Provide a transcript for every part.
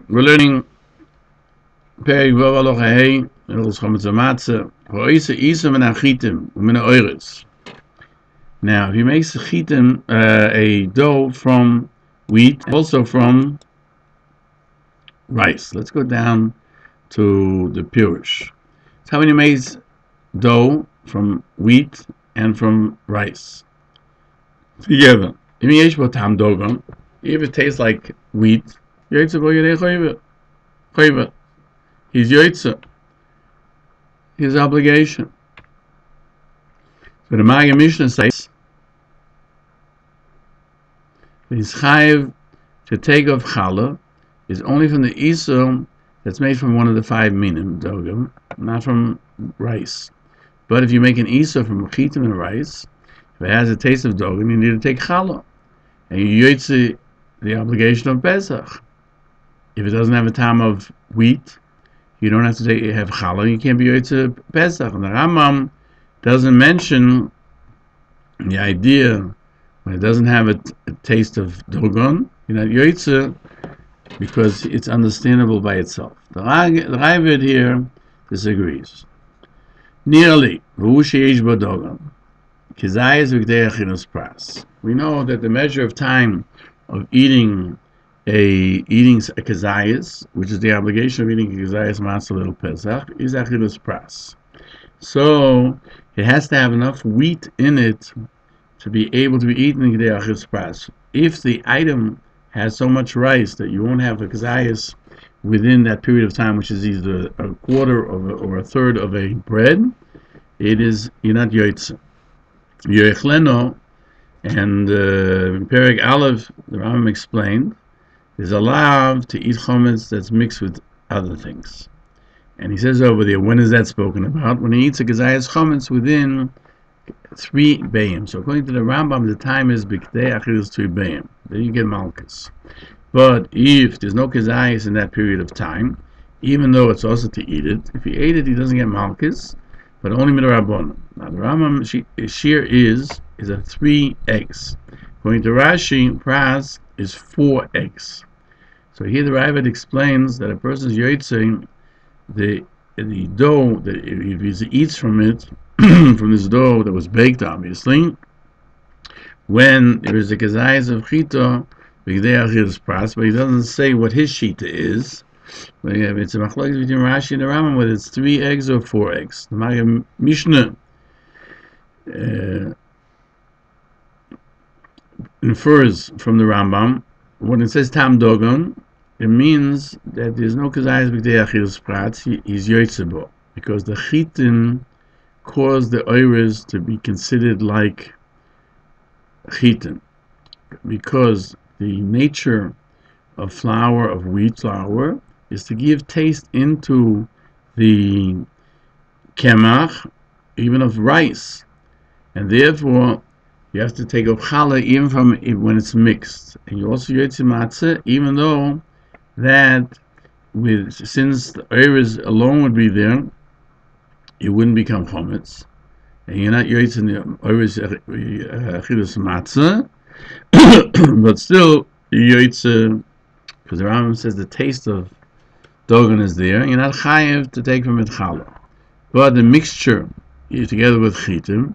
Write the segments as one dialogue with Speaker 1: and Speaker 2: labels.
Speaker 1: We're learning Hilchos Chametz U'Matzah. Now, if he makes a chitim, a dough from wheat, also from rice. Let's go down to the Peirush. So how many makes dough from wheat and from rice together? If it tastes like wheat, he's yoitza. His obligation. So the Magen Mishnah says he's chayiv to take off challah is only from the isur that's made from one of the 5 minim dogam, not from rice. But if you make an isur from chitim and rice, if it has a taste of dogam, you need to take challah, and you yotze the obligation of Pesach. If it doesn't have a time of wheat, you don't have to have challah. You can't be yotze Pesach. And the Rambam doesn't mention the idea when it doesn't have a taste of dogon, you're not yotze, because it's understandable by itself. The Rae here disagrees. Nearly, we know that the measure of time of eating a kazayas, which is the obligation of eating a kazayas matzah little pesach, is achilus pras. So it has to have enough wheat in it to be able to be eaten in the achilus pras. If the item has so much rice that you won't have a kazayas within that period of time, which is either a quarter or a third of a bread, you're not yoitze. Yoichleno, and in Perek Aleph, the Rambam explained, is allowed to eat chametz that's mixed with other things. And he says over there, when is that spoken about? When he eats a kazayas chametz within 3 bayim. So according to the Rambam, the time is b'kdei achilus 3 bayim. Then you get malchus. But if there's no kazayas in that period of time, even though it's also to eat it, if he ate it, he doesn't get malchus, but only midrabanan. Now the Rambam shiur is a 3 eggs. According to Rashi, pras is 4 eggs. So here the Rae explains that a person's yotzing the dough, that if he eats from it, from this dough that was baked, obviously, when there is a kazayas of chita, but he doesn't say what his shita is. It's a machlokes between Rashi and the Rambam whether it's 3 eggs or 4 eggs. The Magen Mishnah infers from the Rambam when it says tam dogon, it means that there's no kazayas b'kdei achilus pras. He's yotzebo because the chitin caused the oires to be considered like chitin, because the nature of flour, of wheat flour, is to give taste into the kemach, even of rice, and therefore you have to take off challah even from it when it's mixed, and you also yotze matzah, even though that since the oires alone would be there, it wouldn't become chametz, and you're not yotze in the oires achilus matzah, but still you yotze, because the Rambam says the taste of dogon is there, you're not chayiv to take from it challah. But the mixture, together with chitim,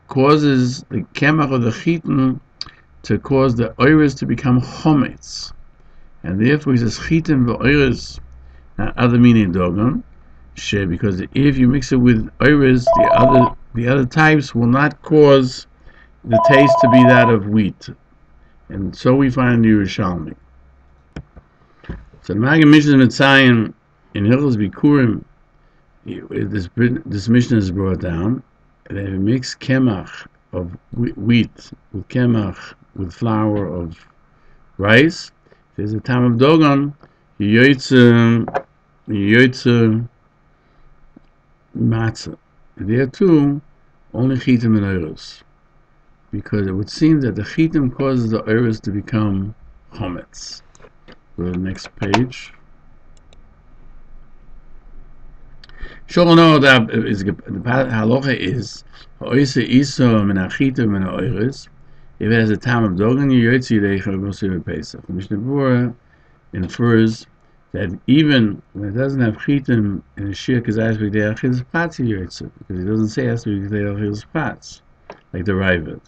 Speaker 1: causes the kemach of the chitim to cause the oires to become chametz. And therefore he says chitim v'oires, not other meaning dogon, because if you mix it with oires, the other types will not cause the taste to be that of wheat. And so we find the Yerushalmi. So the Magen Mishnah Mitzayin in Hilchos Bikurim, this Mishnah is brought down. They mix kemach of wheat with kemach with flour of rice. There's a time of dogon, yotze matzah. There too, only chitim and oires, because it would seem that the chitim causes the oires to become chametz. Go to the next page. The halacha is if it has a time of dogon, the Mishnah Berurah infers that even when it doesn't have chitim in a shiur kazayis b'gdei achilles pratz yoytze, because it doesn't say it has to be b'gdei achilles pratz, like the Ravid.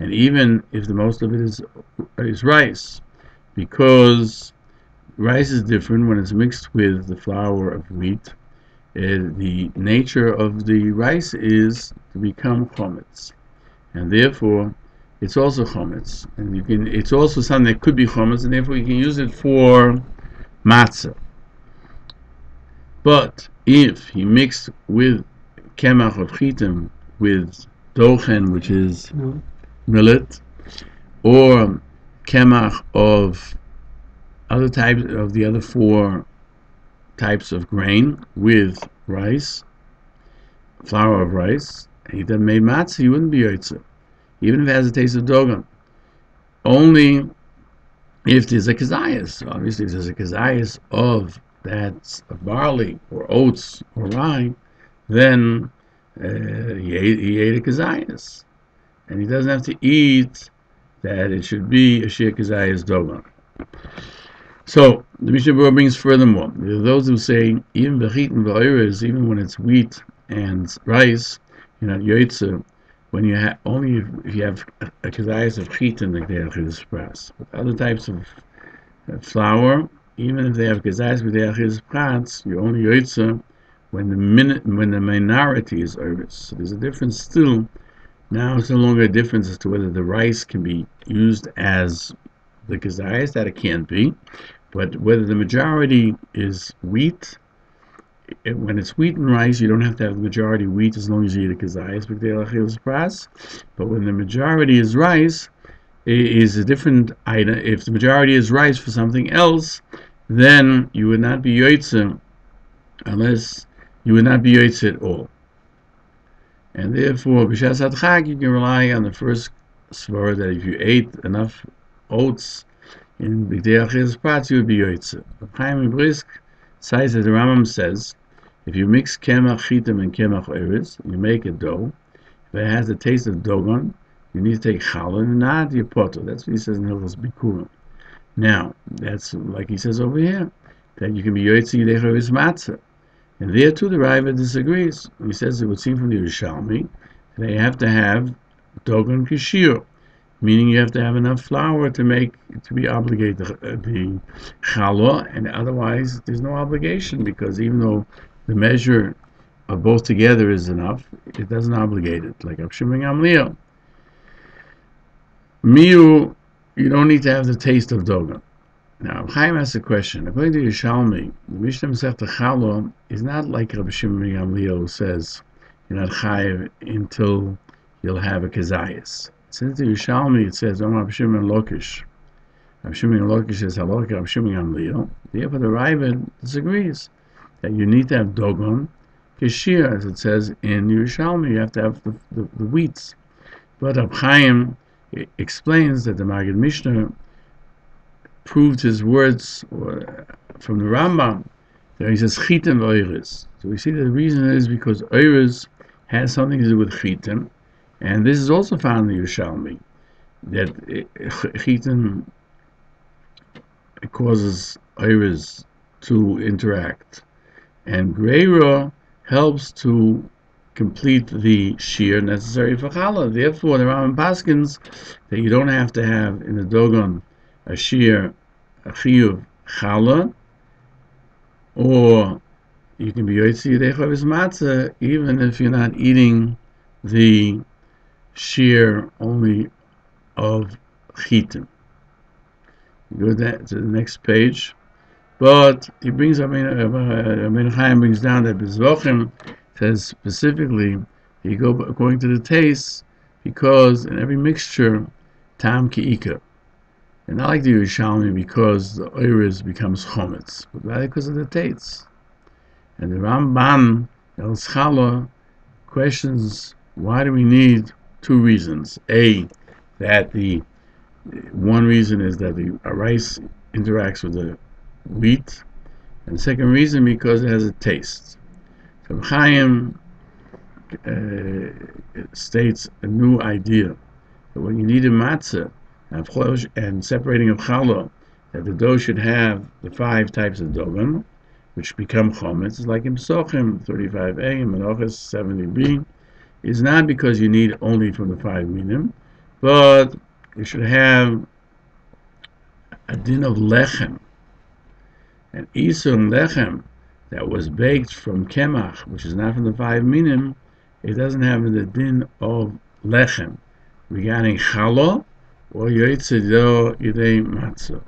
Speaker 1: And even if the most of it is rice, because rice is different when it's mixed with the flour of wheat. The nature of the rice is to become chametz, and therefore it's also chametz. And it's also something that could be chametz, and therefore you can use it for matzah. But if he mixed with kemach of chitim with dochen, which is millet, or kemach of other types of the other 4 types of grain with rice, flour of rice, and he then made matzah, he wouldn't be yoytze, even if it has a taste of dogon. Only if there's a kazayas. Obviously, if there's a kazayas of that of barley or oats or rye, then he ate a kazayas, and he doesn't have to eat that it should be a shiur kazayas dogon. So the Mishnah Berurah brings furthermore. There are those who say even bechitin v'oires, even when it's wheat and rice, you're not yoytze when you have only if you have a kazayas of chitin like they have achilles pratz. But other types of flour, even if they have kazayas with the achilles pratz, you're only yoytze when the minority is oires. So there's a difference still. Now it's no longer a difference as to whether the rice can be used as the kazayas, that it can't be. But whether the majority is wheat, when it's wheat and rice, you don't have to have the majority wheat as long as you eat a kazayas b'gdei achilles pratz. But when the majority is rice, it is a different item. If the majority is rice for something else, then you would not be yoytze, unless you would not be yoytze at all. And therefore, b'shas hadchag, you can rely on the first svara that if you ate enough oats in b'gdei achilles pratz, you would be yoytze. Chaim Brisk says that the Rambam says, if you mix kemach chitim and kemach oires, you make a dough. If it has the taste of dogon, you need to take challah and not your potter. That's what he says in Hilchos Bikurim. Now, that's like he says over here, that you can be yoytze yidei chavis matzah. And there too the Rae disagrees. He says it would seem from the Yerushalmi that you have to have dogon shiur, meaning you have to have enough flour to be obligated the challah, and otherwise there's no obligation, because even though the measure of both together is enough, it doesn't obligate it, like Reb Shimon Gamliel. Miu, you don't need to have the taste of dogon. Now, Chaim asks a question. According to Yerushalmi, the Mishnah Masechta Challah is not like Reb Shimon Gamliel, who says you're not chayiv until you'll have a kazayas. Since the Yerushalmi, it says Reb Shimon Lokish. Reb Shimon Lokish says Halacha Reb Shimon Gamliel. Therefore, the Rae disagrees that you need to have dogon kashir, as it says in Yerushalmi. You have to have the wheats. But Reb Chaim explains that the Maggid Mishnah proved his words from the Rambam. There he says chitim v'oires. So we see that the reason is because oires has something to do with chitim, and this is also found in the Yerushalmi, that chitim causes oires to interact, and greira helps to complete the shiur necessary for challah. Therefore, the Rambam paskins that you don't have to have in the dogon a shiur, a chiyuv challah, or you can be yoytze yidei chavis matzah even if you're not eating the shiur only of chitim. You go to the next page, but he brings Chaim brings down that Bezvochim says specifically you go according to the taste, because in every mixture tam ki'ika. And not like the Yerushalmi because the oires becomes chometz, but rather because of the tates. And the Rambam El Schala questions why do we need 2 reasons. A, that the one reason is that the rice interacts with the wheat, and the second reason because it has a taste. So Chaim states a new idea that when you need a matzah and separating of challah, that the dough should have the 5 types of dogan, which become chometz. It's like in Psochim 35a and Menachos 70b. It's not because you need only from the 5 minim, but you should have a din of lechem, an isur lechem that was baked from kemach, which is not from the 5 minim. It doesn't have the din of lechem regarding challah or yoytze do yidei matzah.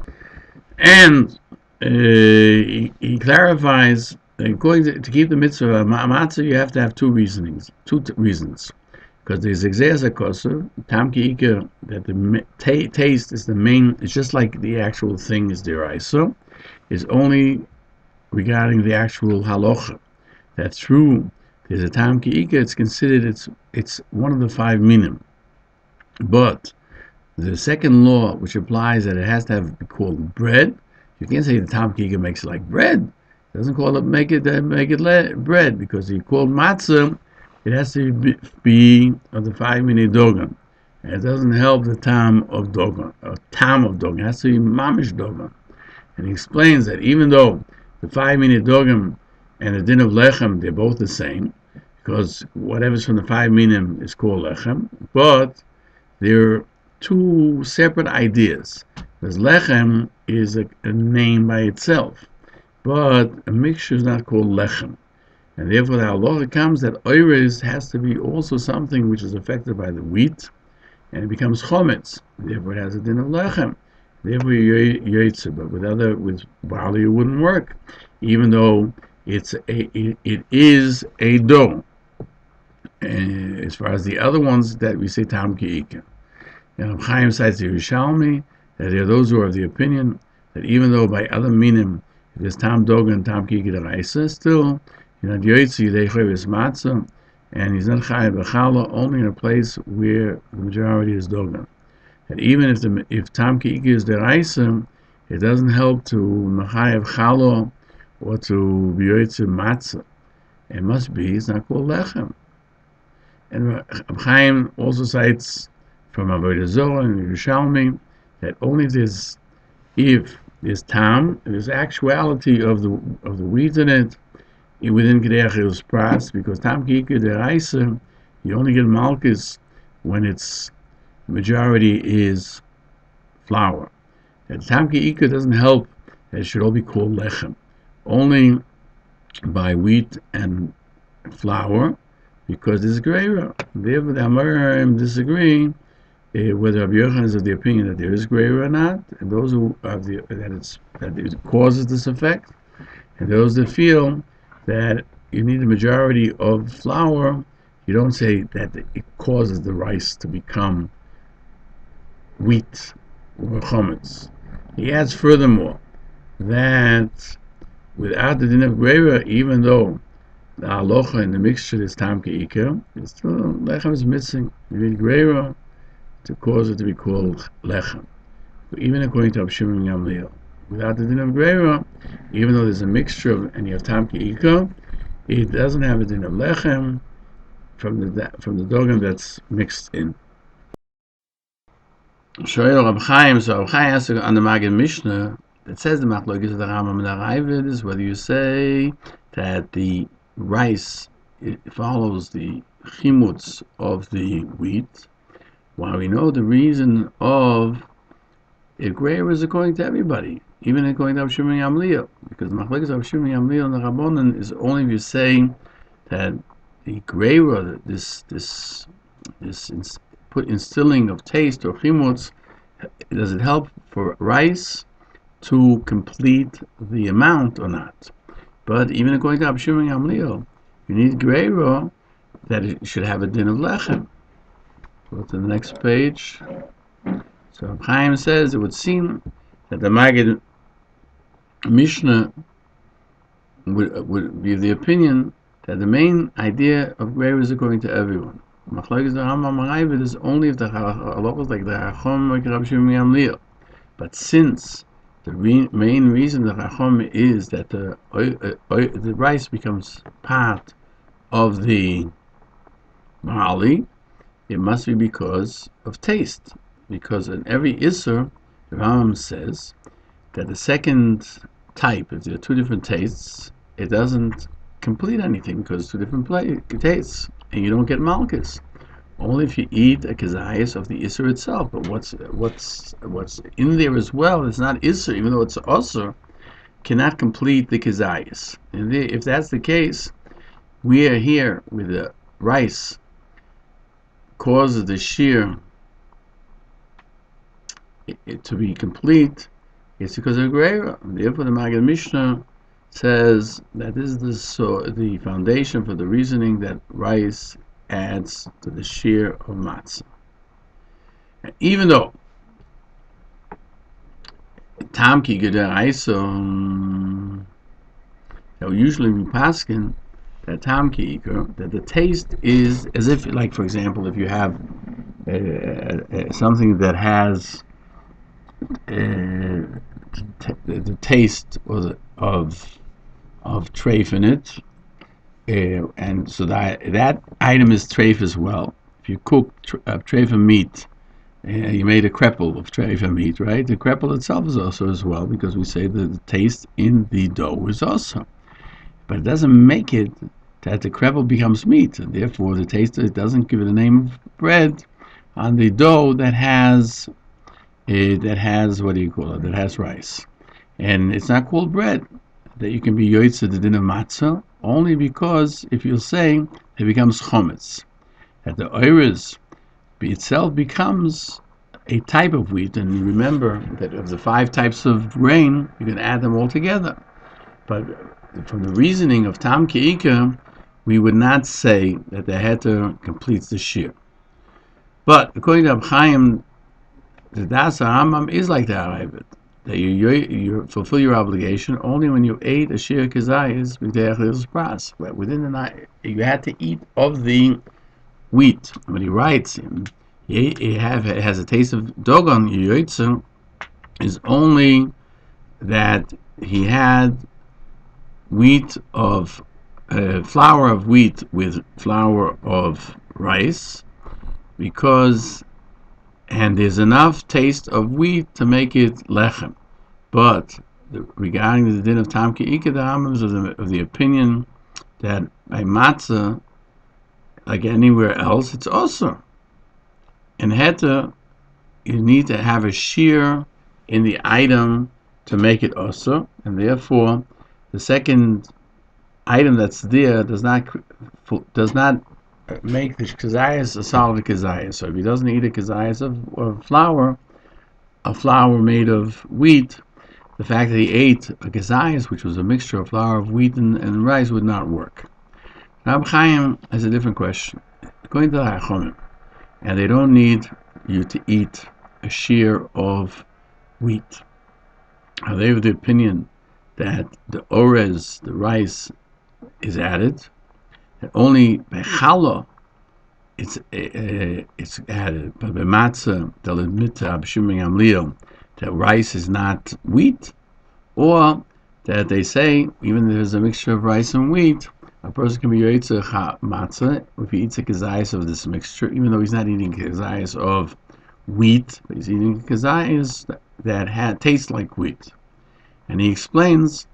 Speaker 1: And he clarifies, according to keep the mitzvah of matzah, you have to have two reasons. Because there's exerza kosev, tam ki'ikar, that the taste is the main, it's just like the actual thing is deraisa, is only regarding the actual halacha. That's true. There's a tam ki'ikar, it's considered, it's one of the 5 minim. But the second law, which applies that it has to be called bread, you can't say the tam ki'ikar makes it like bread. It doesn't call it make it bread, because he called matzah, it has to be of the 5 minute dogan. And it doesn't help the tam of dogan, It has to be mamish dogan. And he explains that even though the 5 minute dogan and the din of lechem, they're both the same, because whatever's from the 5 minim is called lechem, but they're 2 separate ideas. Because lechem is a name by itself, but a mixture is not called lechem. And therefore the halacha comes that oires has to be also something which is affected by the wheat, and it becomes chometz. Therefore it has a din of lechem. Therefore yoytze, but with barley it wouldn't work, even though it is a dough. And as far as the other ones that we say tam ki'ikar. And Chaim cites the Yerushalmi, that there are those who are of the opinion that even though by other minim there's tam dogan and tam ki'ikar deraisa, still you're not yoytze yidei choves matzah, and he's not chayav b'challah only in a place where the majority is dogan. And even if tam ki'ikar is deraisa, it doesn't help to mechayav challah or to be yoytze matzah. It must be, it's not called lechem. And Chaim also cites from Avodah Zorah and Yerushalmi that only if there's tam, there's actuality of the wheat in it, within Kedei Achilus Pras, because tam ki'ikar deraisa, you only get malchus when its majority is flour. And tam ki'ikar doesn't help that it should all be called lechem. Only by wheat and flour, because there's greira. Therefore the Amoraim disagree whether Rabbi Yochanan is of the opinion that there is greira or not, and those who have that it causes this effect, and those that feel that you need a majority of flour. You don't say that it causes the rice to become wheat or chometz. He adds furthermore that without the din of greira, even though the halacha in the mixture is tam ki'ikar, still lechem is missing. You need greira to cause it to be called lechem. But even according to Rav Shimon Gamliel, without the din of greira, even though there's a mixture and you have tam ki'ikar, it doesn't have a din of lechem from the dogan that's mixed in. Shoyer Rab Chaim, so Rab Chaim asks on the Maggid Mishnah that says the machlokes of the Rambam and the Ravid is whether you say that the rice follows the chimutz of the wheat, while we know the reason of it greira is according to everybody, even according to Rav Shimon Gamliel, because the machlokes of Rav Shimon Gamliel and the Rabbanan is only if you're saying that the greira, this instilling of taste or chimutz, does it help for rice to complete the amount or not? But even according to Rav Shimon Gamliel, you need greira that it should have a din of lechem. Go to the next page. So Chaim says it would seem that the Maggid Mishnah would be the opinion that the main idea of greira is according to everyone. Machlokes the Rambam Ravid is only if the halachos like the Chacham like Rav Shimon Gamliel. But since the main reason the Chacham is that the rice becomes part of the barley, it must be because of taste. Because in every Isser, the Rambam says that the second type, if there are two different tastes, it doesn't complete anything because it's two different tastes, and you don't get malchus. Only if you eat a kezayis of the isser itself. But what's in there as well is not isser, even though it's usser, cannot complete the kezayis. And if that's the case, we are here with the rice causes the shiur to be complete. It's because of Greira. Therefore, the Maggid Mishnah says that this is the foundation for the reasoning that rice adds to the shiur of matzah. Even though tamki gederaisa, usually we paskin that tamki ikar, that the taste is as if, like for example, if you have something that has the taste of treif in it, and so that item is treif as well. If you cook treif meat, you made a kreppel of treif meat, right? The kreppel itself is also as well, because we say that the taste in the dough is also. But it doesn't make it that the kreppel becomes meat, and therefore the taste, it doesn't give it a name of bread on the dough that has what do you call it? That has rice, and it's not called bread. That you can be yoytze the din of matzah only because if you'll say it becomes chometz, that the oires itself becomes a type of wheat. And remember that of the 5 types of grain, you can add them all together. But from the reasoning of tam ke'ika, we would not say that the heter completes the shiur. But according to Reb Chaim, the Das Rambam is like the Arayvet, that you fulfill your obligation only when you ate a shiur kezayis b'derech Hilchos Pras. But within the night, you had to eat of the wheat. When he writes, it has a taste of dogon yoytze, is only that he had wheat of flour of wheat with flour of rice, and there's enough taste of wheat to make it lechem. But regarding the din of tam ke'ika, the Rambam is of the opinion that by matzah, like anywhere else, it's also. In heter, you need to have a shiur in the item to make it also, and therefore the second item that's there does not make the kezayis a solid kezayis. So if he doesn't eat a kezayis of flour, a flour made of wheat, the fact that he ate a kezayis, which was a mixture of flour of wheat and rice, would not work. Reb Chaim has a different question. Going to the Chachamim, and they don't need you to eat a shiur of wheat. They have the opinion that the orez, the rice, is added. That only by challah it's added. But by matzah, they'll admit to Abshiming Amlio that rice is not wheat, or that they say even if there's a mixture of rice and wheat, a person can be yoytze matzah if he eats a kezayis of this mixture, even though he's not eating kezayis of wheat, but he's eating kezayis that tastes like wheat. And he explains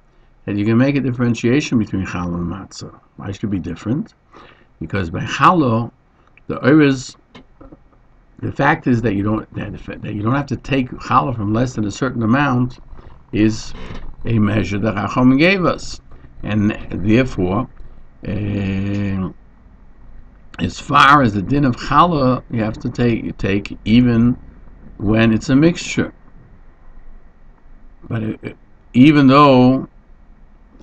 Speaker 1: that you can make a differentiation between challah and matzah. Why should it be different? Because by challah, the oires, the fact is that you don't have to take challah from less than a certain amount is a measure that Chacham gave us, and therefore, as far as the din of challah, you have to take even when it's a mixture. But even though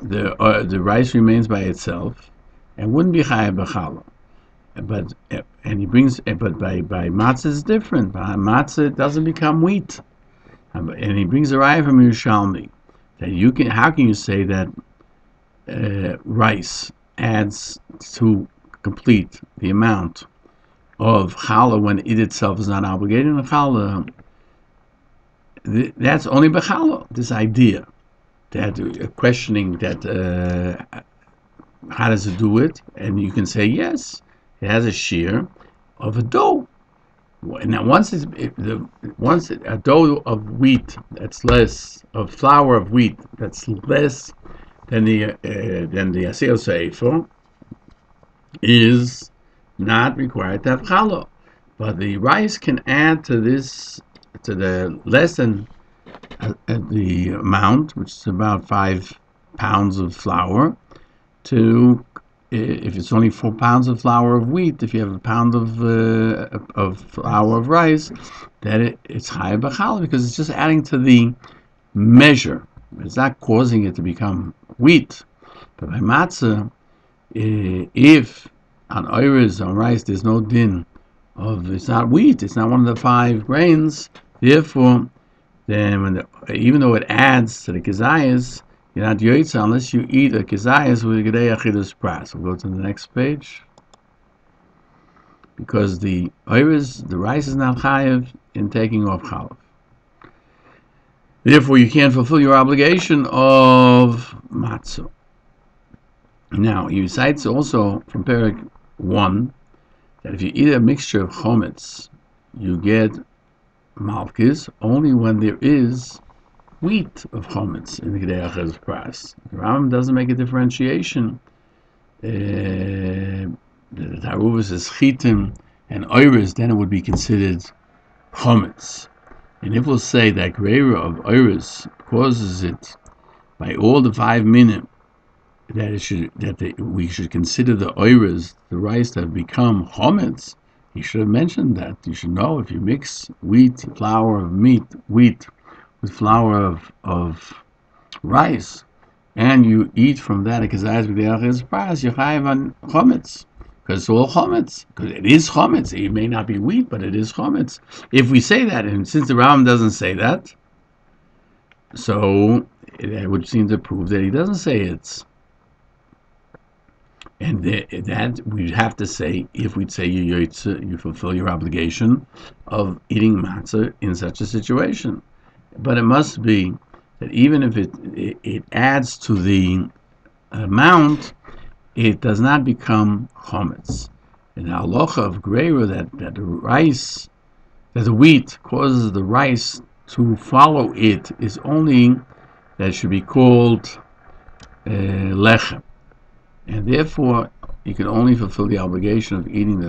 Speaker 1: the rice remains by itself and wouldn't be chayav b'challah, but by matzah is different. By matzah it doesn't become wheat, and he brings a raya from Yerushalmi that how can you say that rice adds to complete the amount of challah when it itself is not obligated in challah? That's only b'challah. This idea that questioning that how does it do it, and you can say yes, it has a shiur of a dough, Now, once a dough of wheat that's less of flour of wheat that's less than the asiyah seifo is not required to have challah, but the rice can add to the less than the amount, which is about 5 pounds of flour, to if it's only 4 pounds of flour of wheat, if you have a pound of flour of rice, that it's high b'challah because it's just adding to the measure. It's not causing it to become wheat. But by matzah, if on oiris, on rice, there's no din of, it's not wheat, it's not one of the 5 grains, therefore, then even though it adds to the kezayis, you're not yoytza unless you eat a kezayis with a gedei achidus pras. We'll go to the next page. Because the rice is not chayiv in taking off chalav. Therefore, you can't fulfill your obligation of matzah. Now, he cites also from Perek 1 that if you eat a mixture of chametz, you get malkis only when there is wheat of chametz in the gedei achidus pras. The Rambam doesn't make a differentiation. The taruvus is chitim and oiris, then it would be considered chametz. And if we'll say that greira of oiris causes it by all the 5 minim that we should consider the oiris, the rice, that have become chametz, he should have mentioned that. You should know if you mix wheat with flour of rice, and you eat from that a kezayis b'kedei achidus pras, you're chayiv on chametz. Because it's all chametz. Because it is chametz. It may not be wheat, but it is chametz. If we say that, and since the Rambam doesn't say that, so it would seem to prove that he doesn't say it's. And that we'd have to say, if we'd say you fulfill your obligation of eating matzah in such a situation. But it must be that even if it adds to the amount, it does not become chametz. And the halacha of greira that the rice, that the wheat causes the rice to follow it, is only that it should be called lechem. And therefore, you can only fulfill the obligation of eating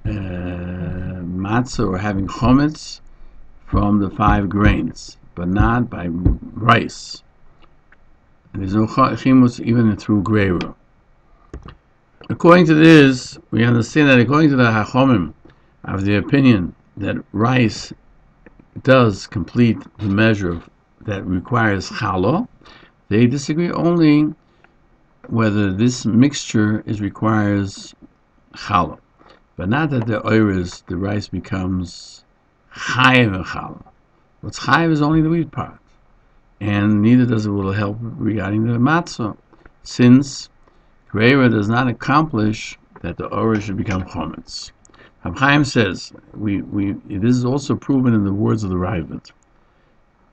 Speaker 1: matzah or having chametz from the 5 grains, but not by rice. And there's no chimus even through greira. According to this, we understand that according to the Hachomim, of the opinion that rice does complete the measure that requires challah, they disagree only whether this mixture requires challah, but not that the rice becomes chayiv and challah. What's chayiv is only the wheat part, and neither does it will help regarding the matzah, since greira does not accomplish that the oris should become chametz. Chaim says this is also proven in the words of the Ravid.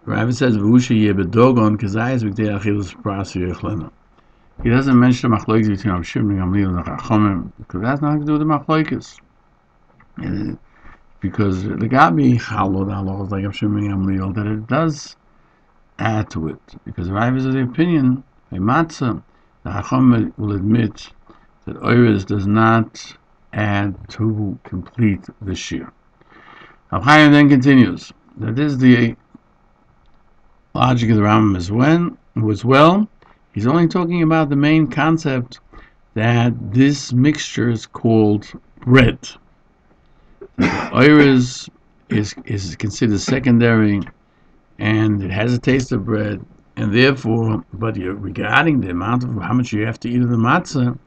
Speaker 1: Ravid says he doesn't mention the machlokes between Rav Shimon and Gamliel and Chachamim because that's nothing to do with the machlokes. Because the Gabi Halo, the Halacha like Rav Shimon and Gamliel, that it does add to it. Because Rav is of the opinion by matzah, the Chachamim will admit that oiris does not add to complete the shiur. Rav Chaim then continues that this is the logic of the Rambam as well. He's only talking about the main concept that this mixture is called bread. The oiris is considered secondary, and it has a taste of bread, and therefore, but regarding the amount of how much you have to eat of the matzah,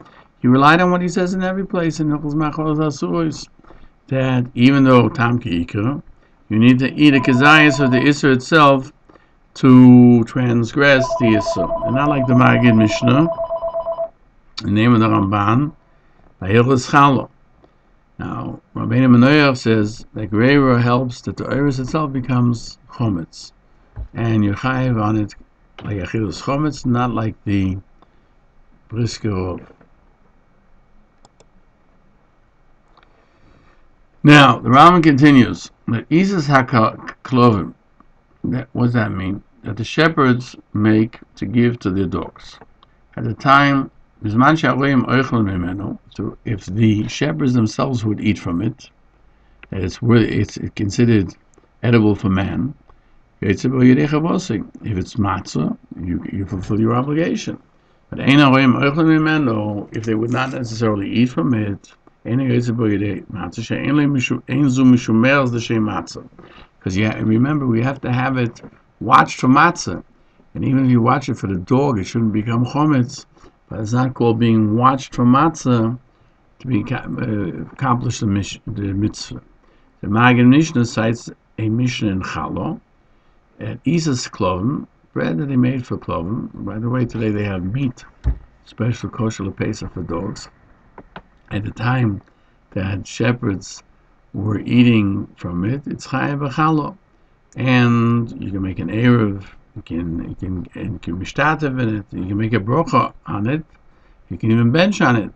Speaker 1: he relied on what he says in every place in Hilchos Chametz, that even though tam ki'ikra, you need to eat a kezayis of the isser itself to transgress the isser, and not like the Magid Mishnah, the name of the Ramban, by Hilchos Challah. Now, Rabbeinu Menoyach says that greira helps that the oiris itself becomes chametz, and you're chayiv on it like achilus chametz, not like the brisker of. Now, the Rambam continues that Isis HaKlovim, what does that mean? That the shepherds make to give to their dogs. At the time, so if the shepherds themselves would eat from it, it's considered edible for man. If it's matzah, you fulfill your obligation. But if they would not necessarily eat from it, because remember, we have to have it watched for matzah. And even if you watch it for the dog, it shouldn't become chometz. But it's not called being watched for matzah to accomplish the mitzvah. The Magen Mishnah cites a Mishnah in Chalo at Isas Klovim, bread that they made for Klovim. By the way, today they have meat, special kosher lepesa for dogs. At the time that shepherds were eating from it, it's chayav v'chalo, and you can make an erev, you can mishtatev in it, you can make a brocha on it, you can even bench on it,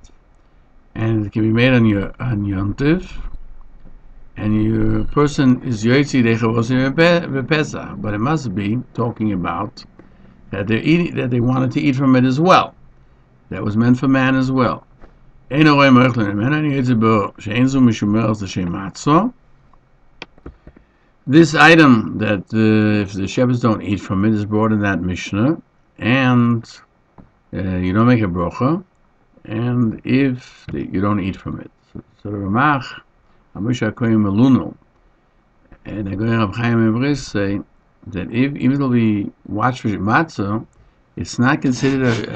Speaker 1: and it can be made on yontiv, and your person is yoytzi dechavosim v'pesach, but it must be talking about that they're eating, that they wanted to eat from it as well. That was meant for man as well. This item that if the shepherds don't eat from it is brought in that Mishnah, and you don't make a brocha, and if you don't eat from it. So the Ramach, Amisha Koyim Meluno, and the Goyen Chaim Evris say that even though we watch for matzah, it's not considered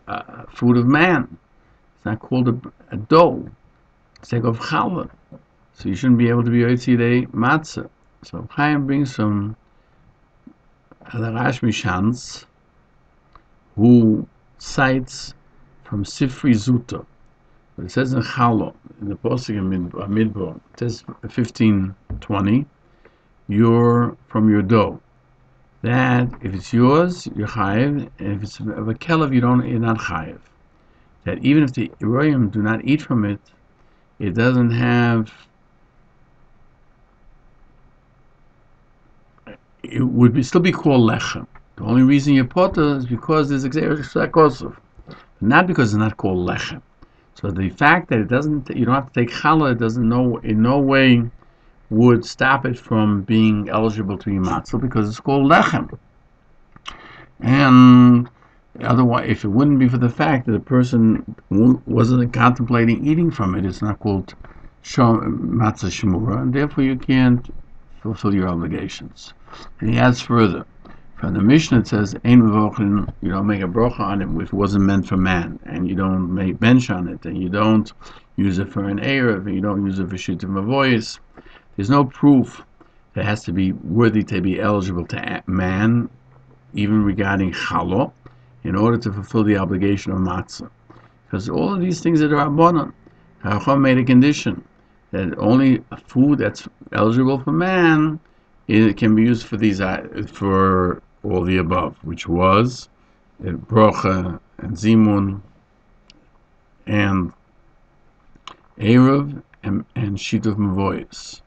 Speaker 1: a food of man. It's not called a dough. It's like of challah. So you shouldn't be able to be yotzidei matzah. So Chaim brings some Rash Mishans who cites from Sifri Zuta. But it says in Challah, in the Posting of Midbar, it says 15:20, you're from your dough. That if it's yours, you're chayiv, and if it's of a kelev, you're not chayiv. That even if the Iroyim do not eat from it, it doesn't have, it would still be called lechem. The only reason you're potter is because there's exeris, not because it's not called lechem. So the fact that you don't have to take challah, it doesn't in no way would stop it from being eligible to be matzah, because it's called lechem. And otherwise, if it wouldn't be for the fact that a person wasn't contemplating eating from it, it's not called matzah shemura, and therefore you can't fulfill your obligations. And he adds further, from the Mishnah it says, "Ein mevochin," you don't make a brocha on it if it wasn't meant for man, and you don't make bench on it, and you don't use it for an erev, and you don't use it for shittim avoyis. There's no proof that it has to be worthy to be eligible to man, even regarding chalo, in order to fulfill the obligation of matzah. Because all of these things that are rabbanon, Chacham made a condition that only a food that's eligible for man can be used for all the above, which was brocha and zimun and erev and shituf mevoyis.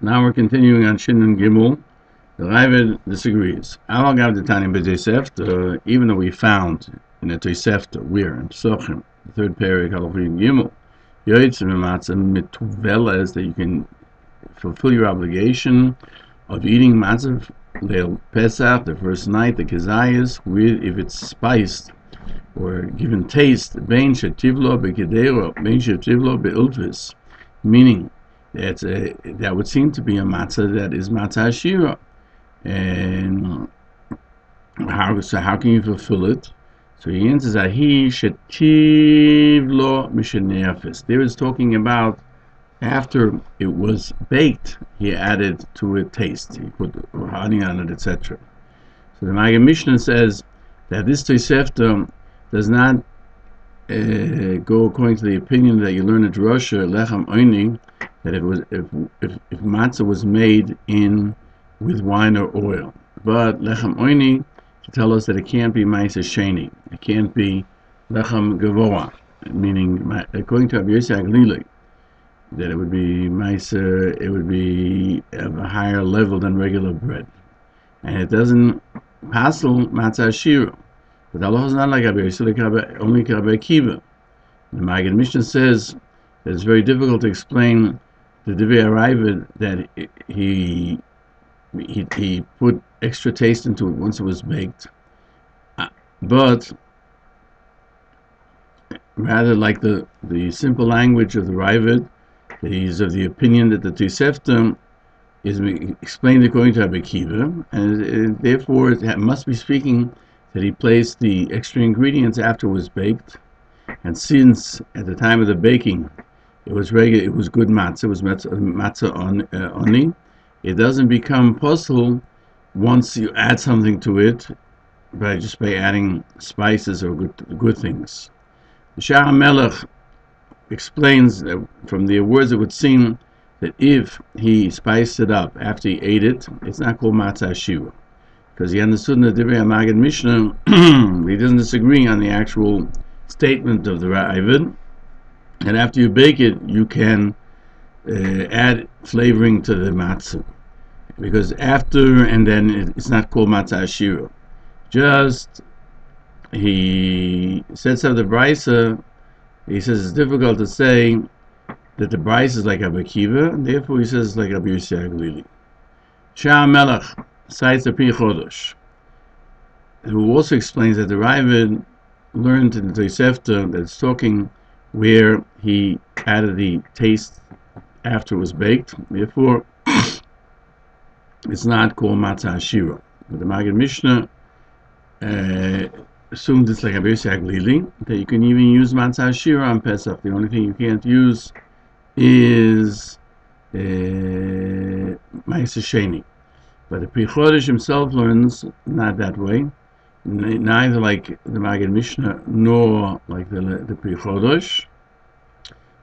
Speaker 1: Now we're continuing on Shin and Gimel. The Rebbe disagrees. Even though we found in the Tosefta, where in Psochim, the third parak, Halacha Gimel, that you can fulfill your obligation of eating matzah Leil Pesach, the first night, the kezayis, with if it's spiced or given taste, bein shetivlo bekedero, bein shetivlo beulfis, meaning that would seem to be a matzah that is matzah shiur. And how can you fulfill it? So he answers that he shetivlo mishenefis. There is talking about after it was baked, he added to it taste. He put honey on it, etc. So the Magen Mishnah says that this Tosefta does not go according to the opinion that you learn at Rosh Lechem Oini, that if matzah was made in with wine or oil. But Lechem Oini to tell us that it can't be Ma'aser Sheni. It can't be Lechem Gavoa, meaning according to Rabbi Yossi Aglili, that it would be Ma'aser, it would be of a higher level than regular bread. And it doesn't passel matzah shiur. But the halacha is not like Rabbi Yossi, only Rabbi Akiva. The Magen Mishnah says that it's very difficult to explain the Divrei Aravid that he put extra taste into it once it was baked. But rather like the simple language of the Ravid, he's of the opinion that the Tosefta is explained according to Rabbi Akiva, and therefore it must be speaking that he placed the extra ingredients after it was baked, and since at the time of the baking it was good matzah, it was matzah oni, it doesn't become possible once you add something to it by adding spices or good things. The Shah Melech explains that from the words it would seem that if he spiced it up after he ate it, it's not called matzah shiur, because he understood in the Divrei Magen Mishnah he doesn't disagree on the actual statement of the Ravid, and after you bake it you can add flavoring to the matzah, because after and then it's not called matzah shiur. Just he sets up the brisa. He says it's difficult to say that the brisa is like Rabbi Akiva, and therefore he says it's like Rabbi Yossi Aglili. Shah Melech cites the Pri Chodosh, who also explains that the Ravid learned in the Tosefta that it's talking where he added the taste after it was baked. Therefore, it's not called matzah shiur. But the Magen Mishnah assumed it's like Rabbi Yossi Aglili, that you can even use matzah shiur on Pesach. The only thing you can't use is Ma'aser Sheni. But the Pri Chodesh himself learns not that way, neither like the Magen Mishnah nor like the Pri Chodesh,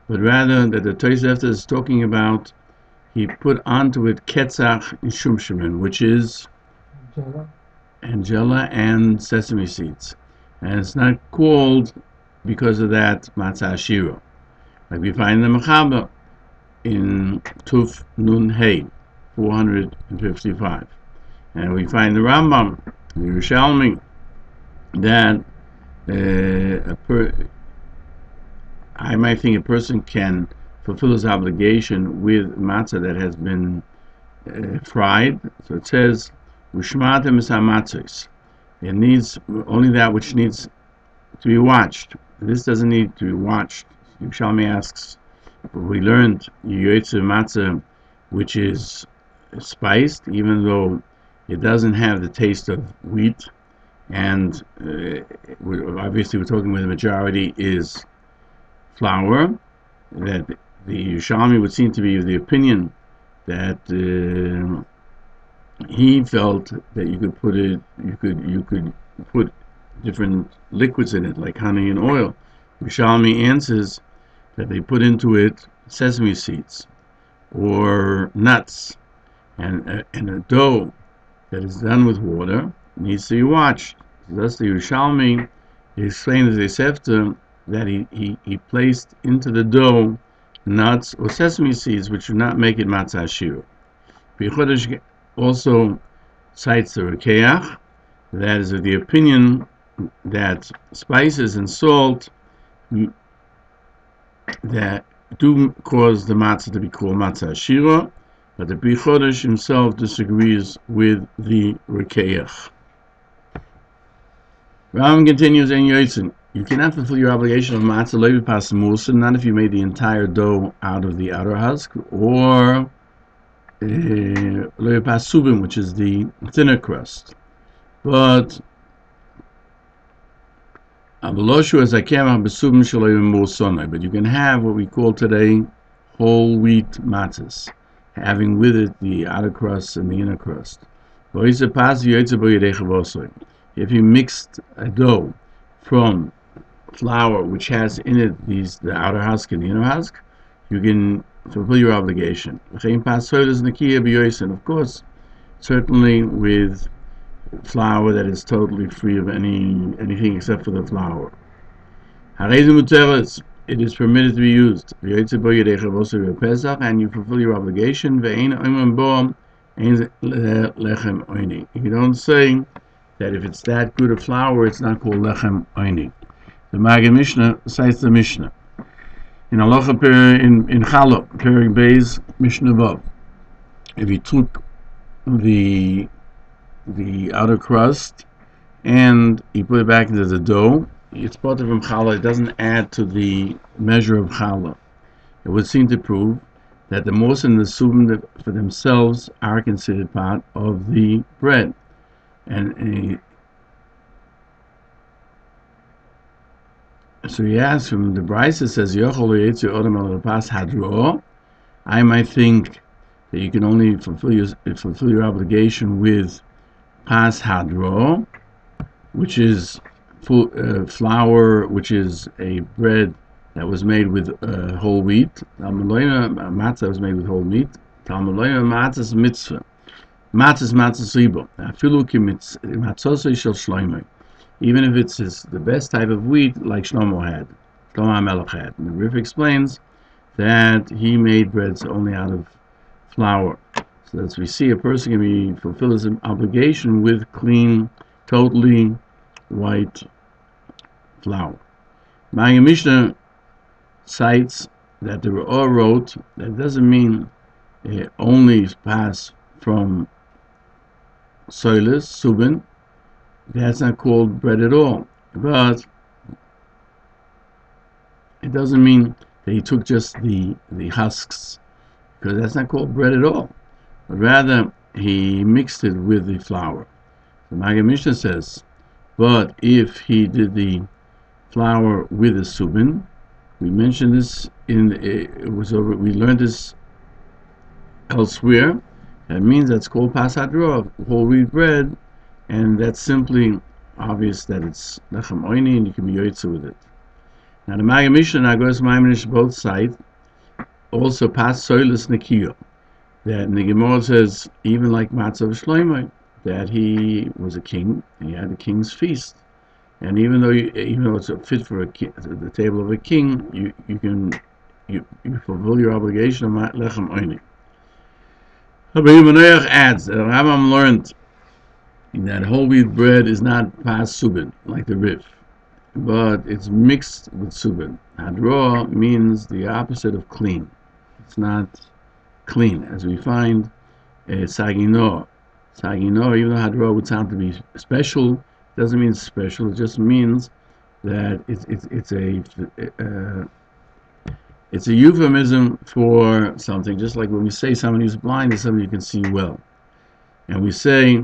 Speaker 1: but rather that the Tosefta is talking about he put onto it ketzach and shumshimin, which is angela and sesame seeds, and it's not called because of that matzah shiur, like we find in the Mechaber in Tuf Nun Hey 455, and we find the Rambam, the Yerushalmi, that I might think a person can fulfill his obligation with matzah that has been fried. So it says, "Ushmatem is hamatzos." It needs only that which needs to be watched. This doesn't need to be watched. Yerushalmi asks, we learned yoyetzer matzah, which is spiced, even though it doesn't have the taste of wheat, and obviously we're talking where the majority is flour. That the Yerushalmi would seem to be of the opinion that he felt that you could put different liquids in it, like honey and oil. Yerushalmi answers that they put into it sesame seeds or nuts, and a dough that is done with water needs to be watched. Thus the Yerushalmi explains the Tosefta that he placed into the dough nuts or sesame seeds, which would not make it matzah shiur. Peirush also cites the Rekeach, that is of the opinion that spices and salt that do cause the matzah to be called matzah shiur, but the Peirush himself disagrees with the Rekeach. Rambam continues in Yotzin. You cannot fulfill your obligation of matzah lo b'pas musa, not if you made the entire dough out of the outer husk, or lo b'pas subin, which is the thinner crust. But but you can have what we call today whole wheat matzahs, having with it the outer crust and the inner crust. If you mixed a dough from flour which has in it the outer husk and the inner husk, you can fulfill your obligation. And of course, certainly with flour that is totally free of anything except for the flour. It is permitted to be used. And you fulfill your obligation. You don't say that if it's that good of flour, it's not called lechem oini. The Magen Mishnah cites the Mishnah. In Halacha in Challah, Perek Beis, Mishnah Vav, if you took the outer crust and you put it back into the dough, it's part of challah. It doesn't add to the measure of challah. It would seem to prove that the mos and the subin for themselves are considered part of the bread. And so he asks him, the Brisa says, I might think that you can only fulfill your obligation with pas hadro, which is flour, which is a bread that was made with whole wheat. Matzah was made with whole wheat. Matzah's mitzvah. Matzah's sibo. Even if it's the best type of wheat, like Shlomo HaMelech had. And the Rif explains that he made breads only out of flour. So as we see, a person can fulfill his obligation with clean, totally white flour. Magen Mishnah cites that the Ra'ah wrote that doesn't mean only pass from soilis, subin. That's not called bread at all. But it doesn't mean that he took just the husks, because that's not called bread at all. But rather, he mixed it with the flour. The Magen Mishnah says, but if he did the flour with a subin, we mentioned this we learned this elsewhere. That means that's called pas hadro, whole wheat bread, and that's simply obvious that it's lechem oini, and you can be yoytze with it. Now the Magen Mishnah and Agos Maimonish both cite also pas soilis nekiyo, that the Gemara says even like Matzah Shlomo, that he was a king, and he had the king's feast, and even though it's fit for the table of a king, you fulfill your obligation of lechem oini. Rabbi Yirmiyah adds that Rambam learned that whole wheat bread is not pas subin like the Rif, but it's mixed with subin. Hadro means the opposite of clean. It's not clean, as we find sagino. Sagino, even though hadro would sound to be special, doesn't mean special. It just means that it's a euphemism for something. Just like when we say someone who's blind is somebody who can see well, and we say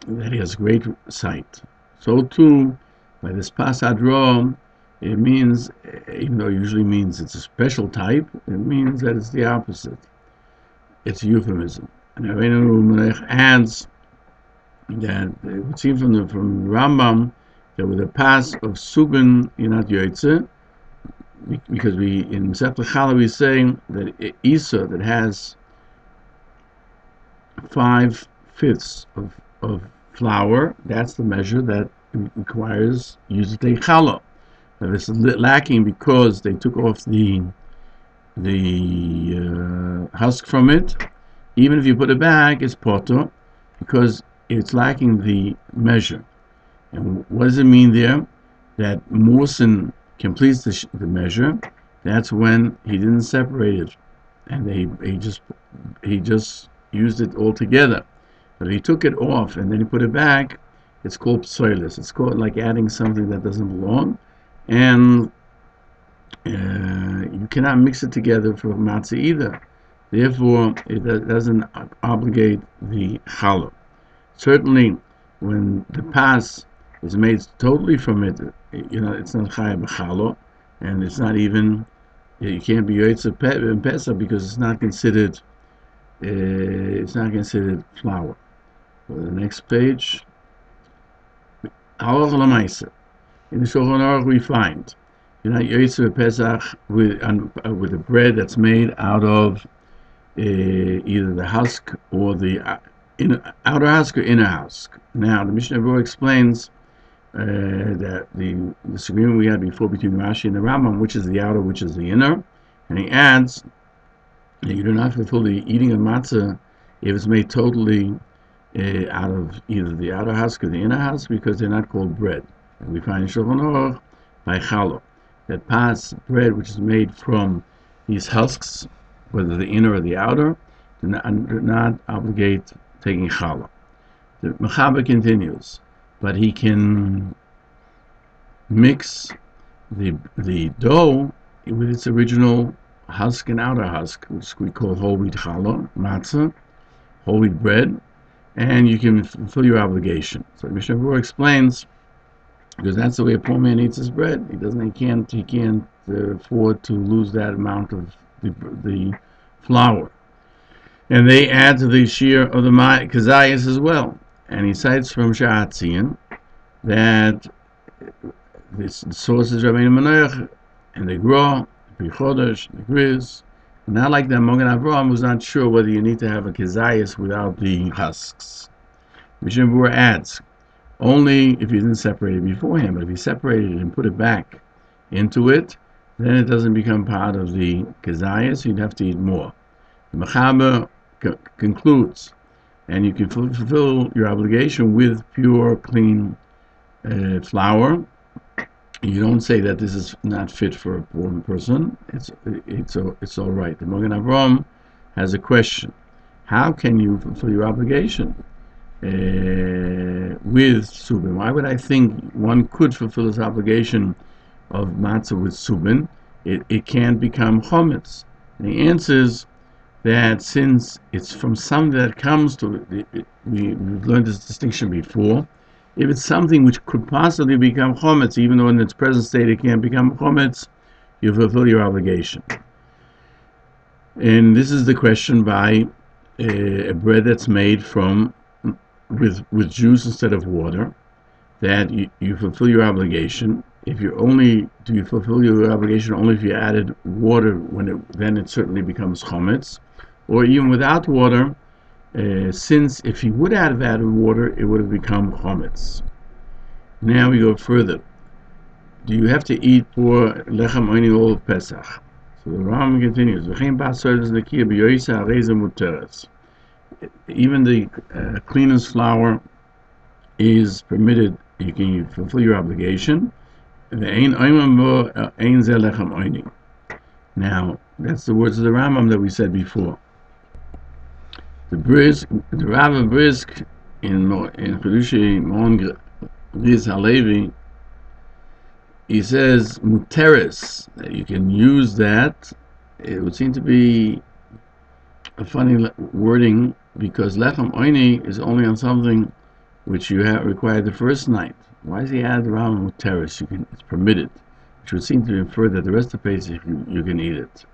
Speaker 1: that he has great sight. So too, by this pas hadro, it means, even though it usually means it's a special type, it means that it's the opposite. It's a euphemism. And Rabbeinu adds that it would seem from Rambam that with a pas of subin you're not yoytze, because in Masechet Challah we say that Isa that has 5/5 of flour, that's the measure that requires you to take challah. If it's lacking because they took off the husk from it, even if you put it back, it's potter because it's lacking the measure. And what does it mean there? That Musin completes the measure. That's when he didn't separate it, and he just used it all together. But if he took it off and then he put it back, it's called psoilis. It's called like adding something that doesn't belong, and you cannot mix it together for matzah either. Therefore, it doesn't obligate the challah. Certainly, when the pas is made totally from it, it's not chayav b'challah, and it's not even, you can't be yotzei pesach because it's not considered flour. So the next page, Halacha l'maisa. In the Shulchan Aruch we find you're not yotzei pesach with a bread that's made out of either the husk or the outer husk or inner husk. Now, the Mishnah Berurah explains that the disagreement we had before between Rashi and the Rambam, which is the outer, which is the inner, and he adds that you do not fulfill the eating of matzah if it's made totally out of either the outer husk or the inner husk, because they're not called bread. And we find in Shulchan Aruch by challah that pas bread, which is made from these husks, whether the inner or the outer, do not obligate taking challah. The Mechaber continues, but he can mix the dough with its original husk and outer husk, which we call whole wheat challah, matzah, whole wheat bread, and you can fulfill your obligation. So Mishnah Berurah explains, because that's the way a poor man eats his bread. He can't afford to lose that amount of the flour. And they add to the shiur of the kazayas as well. And he cites from Shahatzian that the source is Rabbeinu Manoach and the Gra, the Chodesh, the Griz. Not like that Mogen Avraham was not sure whether you need to have a kazayas without the husks. Mishnah Berurah adds, only if you didn't separate it beforehand, but if you separated it and put it back into it, then it doesn't become part of the kazayas, you'd have to eat more. The Mechaber concludes, and you can fulfill your obligation with pure, clean flour. You don't say that this is not fit for a poor person. It's all right. The Mogen Avraham has a question: how can you fulfill your obligation with subin? Why would I think one could fulfill his obligation of matzah with subin? It can't become chometz. And the answer is that since it's from something that comes to we've learned this distinction before. If it's something which could possibly become chometz, even though in its present state it can't become chometz, you fulfill your obligation. And this is the question by a bread that's made from with juice instead of water, that you fulfill your obligation. If do you fulfill your obligation only if you added water then it certainly becomes chometz, or even without water. Since if you would have added water, it would have become chometz. Now we go further. Do you have to eat for lechem oini all of Pesach? So the Rambam continues. Even the cleanest flour is permitted. You can fulfill your obligation. Now that's the words of the Rambam that we said before. The Rav Brisk in Peirush HaMeir Halevi, he says muteres, that you can use that. It would seem to be a funny wording because lechem oini is only on something which you have required the first night. Why does he add the Rambam muteres? It's permitted, which would seem to infer that the rest of the Pesach you can eat it.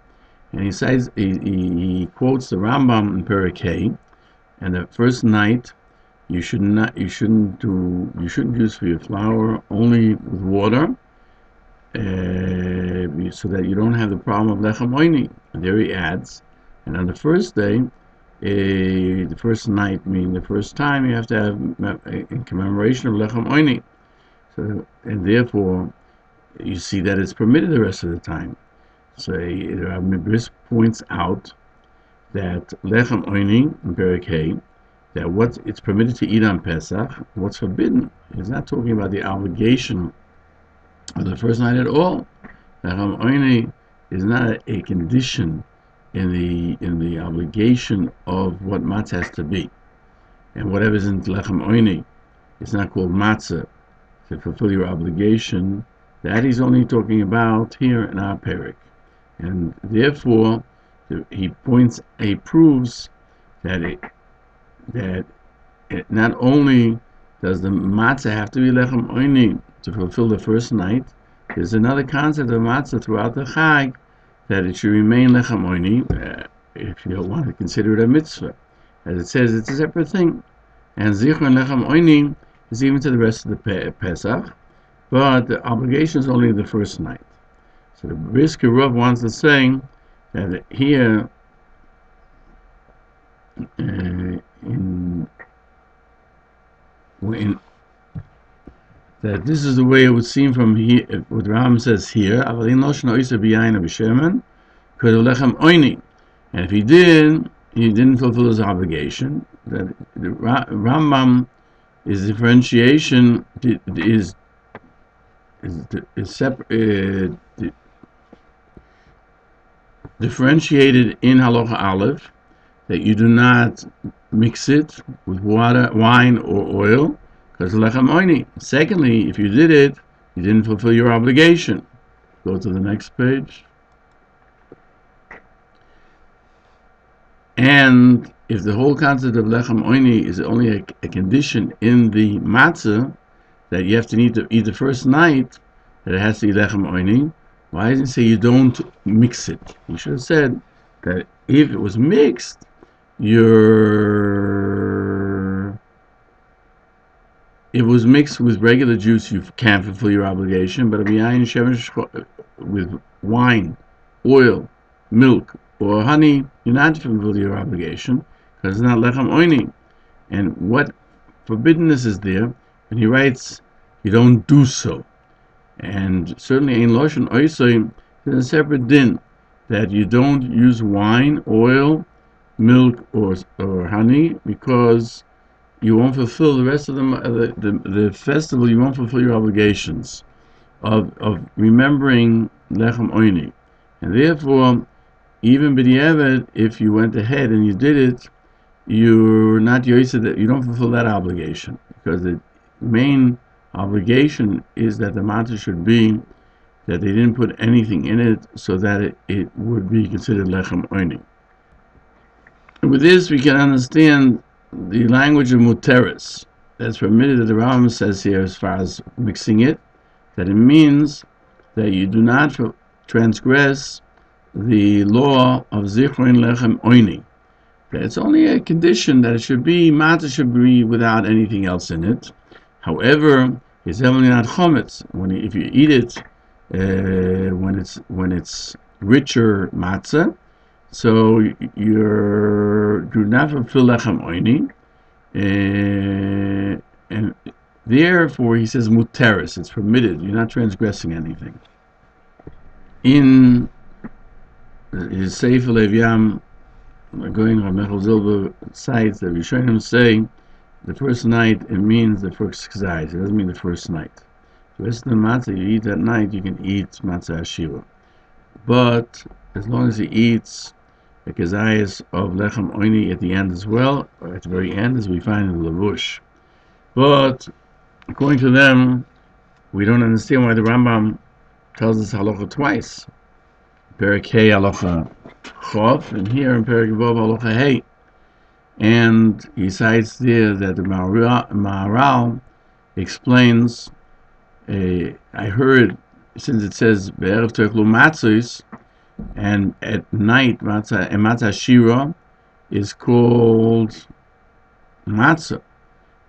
Speaker 1: And he says he quotes the Rambam in Perek Hay, and the first night you shouldn't use for your flour only with water, so that you don't have the problem of lechem oini. And there he adds, and on the first day, the first night, meaning the first time, you have to have in commemoration of lechem oini. So, and therefore, you see that it's permitted the rest of the time. So Rav Brisk points out that lechem oini in Perek Hey, that what it's permitted to eat on Pesach, what's forbidden is not talking about the obligation of the first night at all. Lechem oini is not a condition in the obligation of what matzah has to be, and whatever isn't lechem oini, it's not called matzah to fulfill your obligation. That he's only talking about here in our perek, and therefore he proves that not only does the matzah have to be lechem oini to fulfill the first night, there's another concept of matzah throughout the Chag, that it should remain lechem oini if you don't want to consider it a mitzvah. As it says, it's a separate thing. And zichron lechem oini is even to the rest of the Pesach, but the obligation is only the first night. So the Brisker Rav wants to say that here, that this is the way it would seem from here, what Rambam says here. And if he didn't fulfill his obligation. That the Rambam is differentiation is separate, differentiated in Halacha Aleph, that you do not mix it with water, wine, or oil, because lechem oini. Secondly, if you did it, you didn't fulfill your obligation. Go to the next page. And if the whole concept of lechem oini is only a condition in the matzah, that you have to eat the first night, that it has to be lechem oini, why doesn't it say you don't mix it? You should have said that if it was mixed, it was mixed with regular juice, you can't fulfill your obligation. But with wine, oil, milk, or honey, you're not to fulfill your obligation, because it's not lechem oini. And what forbiddenness is there? And he writes, you don't do so. And certainly in Loshen Oisoi, there's a separate din, that you don't use wine, oil, milk, or honey, because you won't fulfill the rest of the festival. You won't fulfill your obligations of remembering lechem oini, and therefore, even b'diavad, if you went ahead and you did it, you're not yoysa, that you don't fulfill that obligation, because the main obligation is that the matzah should be that they didn't put anything in it, so that it would be considered lechem oini. With this, we can understand the language of muteris that's permitted, that the Rambam says here, as far as mixing it, that it means that you do not transgress the law of zichron lechem oini. That it's only a condition that it should be, matzah should be without anything else in it. However, it's definitely not chametz if you eat it when it's richer matzah. So you do not fulfill lechem oini, and therefore he says muteris, it's permitted. You're not transgressing anything. In his Sefer Levyam, going on Mechel Zilber cites that Rishonim say the first night, it means the first kazayis. It doesn't mean the first night. The rest of the matzah you eat that night, you can eat matzah shiur. But as long as he eats the kazayis of lechem oini at the end as well, or at the very end, as we find in the Levush. But according to them, we don't understand why the Rambam tells us halacha twice. Perek Hey halacha chof, and here in Perek Vav halacha hey. And he cites there that the Maharal explains, I heard, since it says be'erev teklu matzos, and at night matzah shira is called matzah,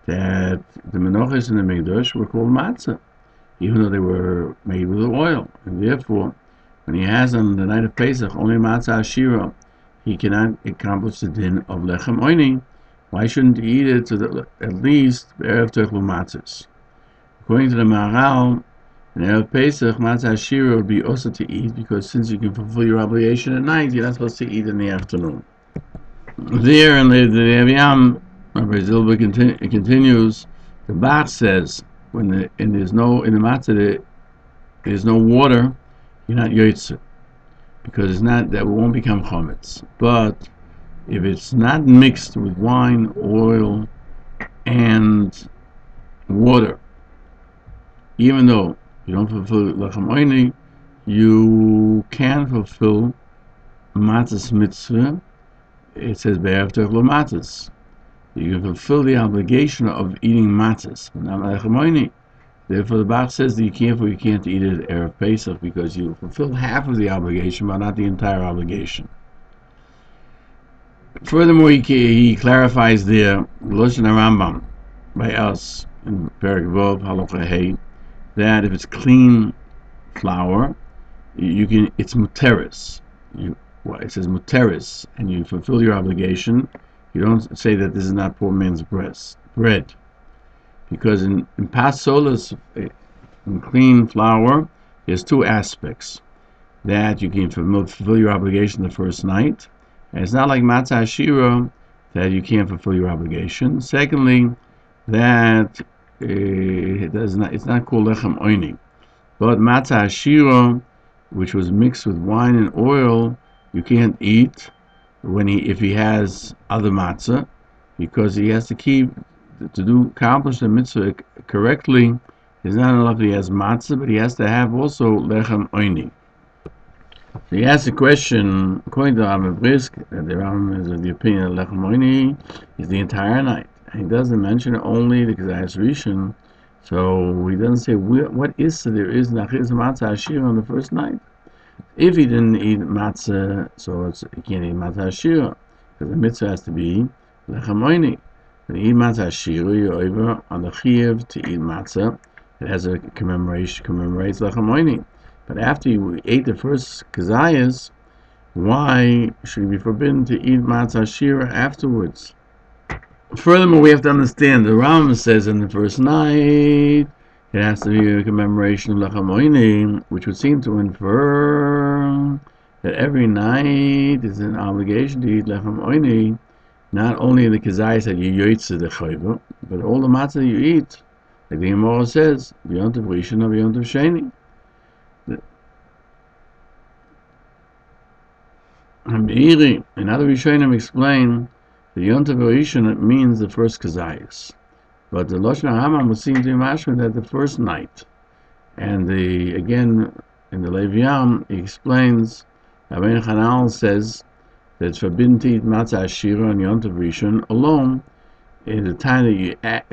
Speaker 1: that the menachos in the Mikdash were called matzah, even though they were made with oil. And therefore, when he has on the night of Pesach only matzah shira, he cannot accomplish the din of lechem oini. Why shouldn't he eat it to at least erev teklu matzos? According to the Maharal, in erev Pesach, matzah shira would be also to eat, because since you can fulfill your obligation at night, you're not supposed to eat in the afternoon. There in the Aviam, Rabbi Zilber continues. The Bach says there's no in the matzah there's no water, you're not yotze, because it's not that it won't become chametz. But if it's not mixed with wine, oil, and water, even though you don't fulfill lechem oini, you can fulfill matzah's mitzvah. It says be'aftach lo matzahs. You can fulfill the obligation of eating matzahs, but not lechem oini. Therefore, the Bach says that you can't eat it at Erev Pesach because you fulfilled half of the obligation, but not the entire obligation. Furthermore, he clarifies there, Loshen Rambam, by us, in Perek Vov, Halacha Hey, that if it's clean flour, it's muteris. It says muteris, and you fulfill your obligation. You don't say that this is not poor man's bread. Because in pas solas, in clean flour, there's two aspects. That you can fulfill your obligation the first night, and it's not like matzah shira that you can't fulfill your obligation. Secondly, that it's not called lechem oini. But matzah shira, which was mixed with wine and oil, you can't eat if he has other matzah, because he has to accomplish the mitzvah correctly. It's not enough that he has matzah, but he has to have also lechem oini. So he asks a question, according to Rambam Brisk, that the Rambam is of the opinion that lechem oini is the entire night. And he doesn't mention only the Kezayis Rishon, so he doesn't say what issa there is nachis matzah ashir on the first night. If he didn't eat matzah, so he can't eat matzah ashir, because the mitzvah has to be lechem oini. When you eat matzah shiur, you're over on the chiyuv to eat matzah. It has a commemorates lechem oini. But after you ate the first kezayis, why should you be forbidden to eat matzah shiur afterwards? Furthermore, we have to understand the Rambam says in the first night it has to be a commemoration of lechem oini, which would seem to infer that every night is an obligation to eat lechem oini. Not only the kezayis that you yotze the chayva, but all the matzah you eat, like the Gemara says, b'yontav rishon or b'yontav sheni. Meiri and other Rishonim explain the yontav rishon means the first kezayis, but the Loshen HaRambam would seem to be mashma that the first night. And again in the Leviam he explains, Rabbeinu Chanal says that it's forbidden to eat matzah ashira and yontav rishon alone in the time that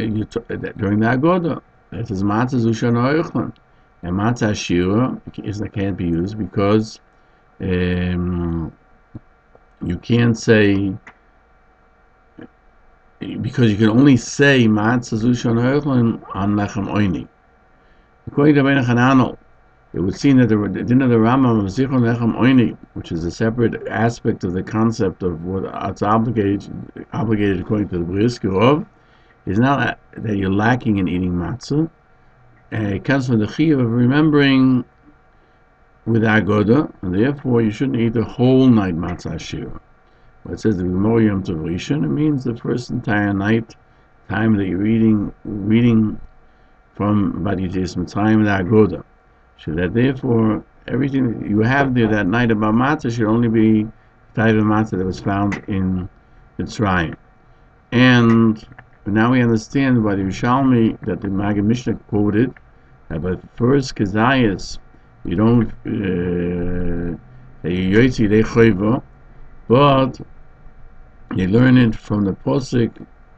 Speaker 1: during the agoda. That is matzah zushan oichlan, and matzah ashira can't be used because you can't say, because you can only say matzah zushan oichlan on lechem oini. According to Rabbeinu Chananel, it would seem that the din of the Rambam of Zichron Lechem Oini, which is a separate aspect of the concept of what's obligated according to the Bris Kirov, is not that you're lacking in eating matzah. It comes from the chiyuv of remembering with agoda, and therefore you shouldn't eat the whole night matzah shir. When it says the Gemara Yom Tov Rishon, it means the first entire night, time that you're reading from Baditis Mitzrayim the agoda. So that therefore everything that you have there that night about matzah should only be the type of matzah that was found in Mitzrayim. And now we understand by the Yerushalmi that the Maggid Mishnah quoted that by the first kezayis you don't you yotzi dei choiva, but you learn it from the posuk.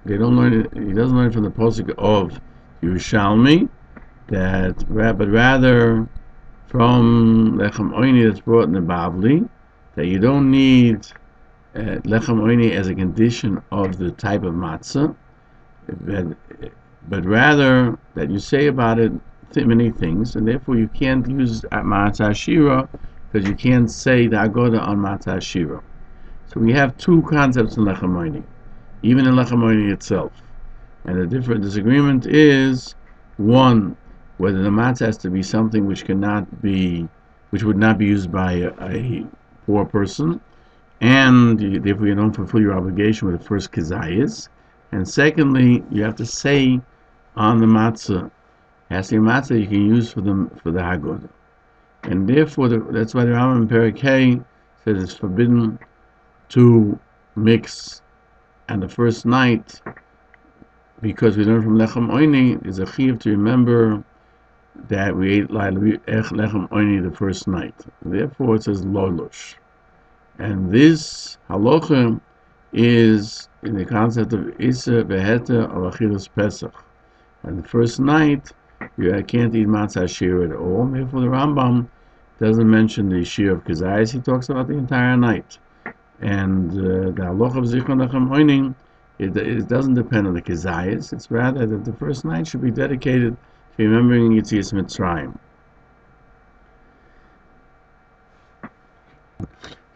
Speaker 1: He doesn't learn it from the posuk of Yerushalmi, but rather from lechem oini that's brought in the Bavli, that you don't need lechem oini as a condition of the type of matzah, but rather that you say about it many things, and therefore you can't use matzah shira because you can't say the agoda on matzah shira. So we have two concepts in lechem oini, even in lechem oini itself, and the different disagreement is one, whether the matzah has to be something which would not be used by a poor person, and therefore you don't fulfill your obligation with the first kazayas. And secondly, you have to say on the matzah, has to be matzah you can use for the Haggadah. And therefore, that's why the Rambam in Perek Hey says it's forbidden to mix on the first night, because we learn from Lechem Oini, there's a chiyuv to remember that we ate Lechem Oini the first night. Therefore, it says Lolosh. And this Halacha is in the concept of Isa Beheta of Achilas Pesach. And the first night, you can't eat matzah shiur at all. Therefore, the Rambam doesn't mention the shiur of Kazayas. He talks about the entire night. And the Halacha of Zichron Lechem Oini, it doesn't depend on the Kazayas. It's rather that the first night should be dedicated to remembering Yetzias Mitzrayim.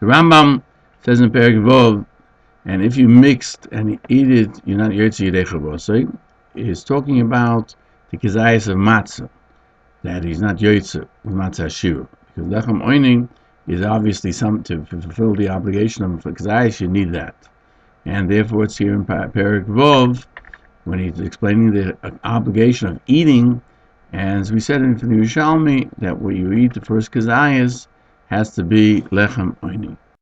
Speaker 1: The Rambam says in Perek Vov, and if you mixed and eat it, you're not Yetzi Yedecha Bosei. He's talking about the Kazayas of Matzah, that he's not Yetzi with Matzah Shiur. Because Lechem Oini is obviously to fulfill the obligation of Kazayas, you need that. And therefore it's here in Perek Vov, when he's explaining the obligation of eating, and as we said in the Yerushalmi, that when you eat the first Kazayas, has to be Lechem Oini.